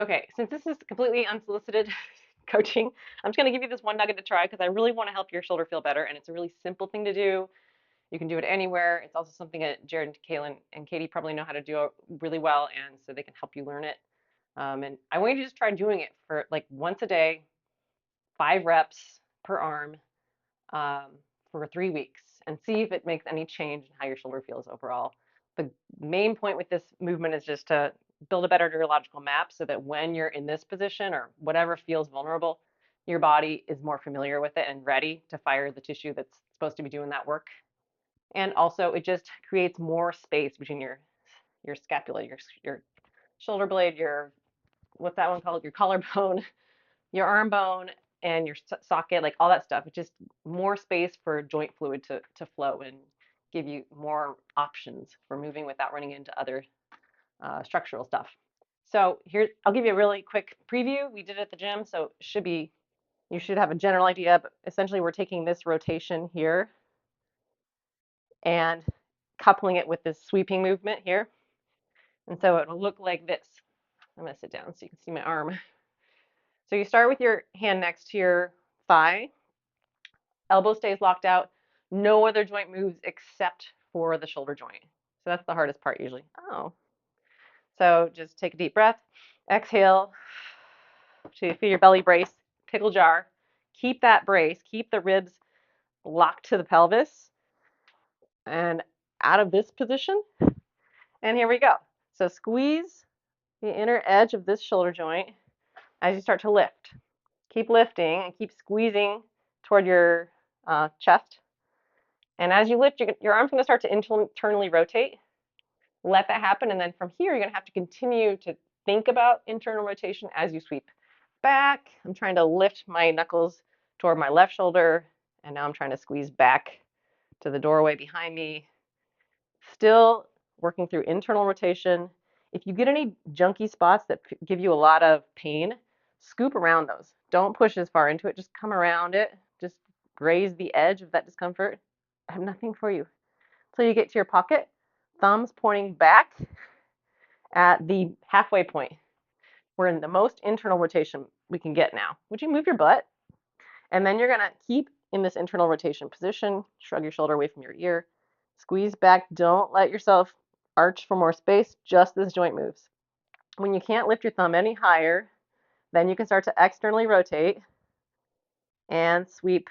Okay, since this is completely unsolicited coaching, I'm just going to give you this one nugget to try because I really want to help your shoulder feel better. And it's a really simple thing to do. You can do it anywhere. It's also something that Jared and Kaylin and Katie probably know how to do really well, and so they can help you learn it. And I want you to just try doing it for like once a day, 5 reps per arm, um, for 3 weeks, and see if it makes any change in how your shoulder feels overall. The main point with this movement is just to build a better neurological map so that when you're in this position or whatever feels vulnerable, your body is more familiar with it and ready to fire the tissue that's supposed to be doing that work. And also, it just creates more space between your scapula, your shoulder blade, your what's that one called? Your collarbone, your arm bone, and your socket, like all that stuff. It's just more space for joint fluid to flow and give you more options for moving without running into other structural stuff. So here, I'll give you a really quick preview. We did it at the gym, so it should be you should have a general idea. But essentially, we're taking this rotation here and coupling it with this sweeping movement here. And so it'll look like this. I'm going to sit down so you can see my arm. So you start with your hand next to your thigh, elbow stays locked out, no other joint moves except for the shoulder joint. So that's the hardest part usually. Oh. So just take a deep breath, exhale to feel your belly brace, pickle jar. Keep that brace, keep the ribs locked to the pelvis and out of this position. And here we go. So squeeze the inner edge of this shoulder joint as you start to lift. Keep lifting and keep squeezing toward your chest. And as you lift, your arm's going to start to internally rotate. Let that happen. And then from here, you're going to have to continue to think about internal rotation as you sweep back. I'm trying to lift my knuckles toward my left shoulder. And now I'm trying to squeeze back to the doorway behind me. Still working through internal rotation. If you get any junky spots that give you a lot of pain, scoop around those. Don't push as far into it. Just come around it. Just graze the edge of that discomfort. I have nothing for you. Until you get to your pocket, thumbs pointing back at the halfway point. We're in the most internal rotation we can get now. Would you move your butt? And then you're going to keep in this internal rotation position. Shrug your shoulder away from your ear. Squeeze back. Don't let yourself arch for more space. Just this joint moves. When you can't lift your thumb any higher, then you can start to externally rotate and sweep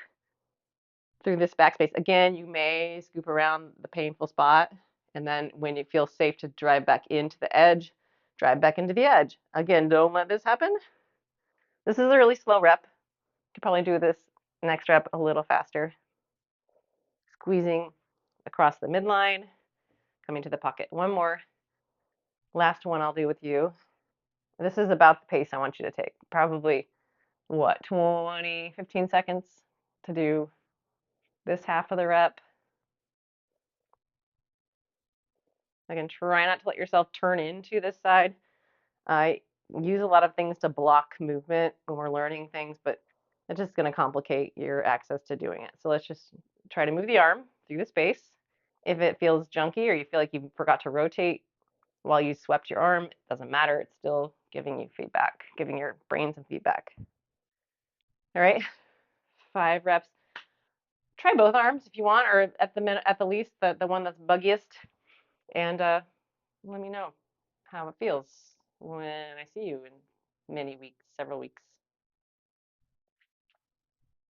through this backspace. Again, you may scoop around the painful spot, and then when you feel safe to drive back into the edge, drive back into the edge. Again, don't let this happen. This is a really slow rep. You could probably do this next rep a little faster. Squeezing across the midline, coming to the pocket. One more. Last one I'll do with you. This is about the pace I want you to take. Probably, what, 20, 15 seconds to do this half of the rep. Again, try not to let yourself turn into this side. I use a lot of things to block movement when we're learning things, but it's just going to complicate your access to doing it. So let's just try to move the arm through the space. If it feels junky or you feel like you forgot to rotate while you swept your arm, it doesn't matter. It's still giving you feedback, giving your brain some feedback. All right, 5 reps. Try both arms if you want, or at the least the one that's buggiest, and let me know how it feels when I see you in many weeks, several weeks.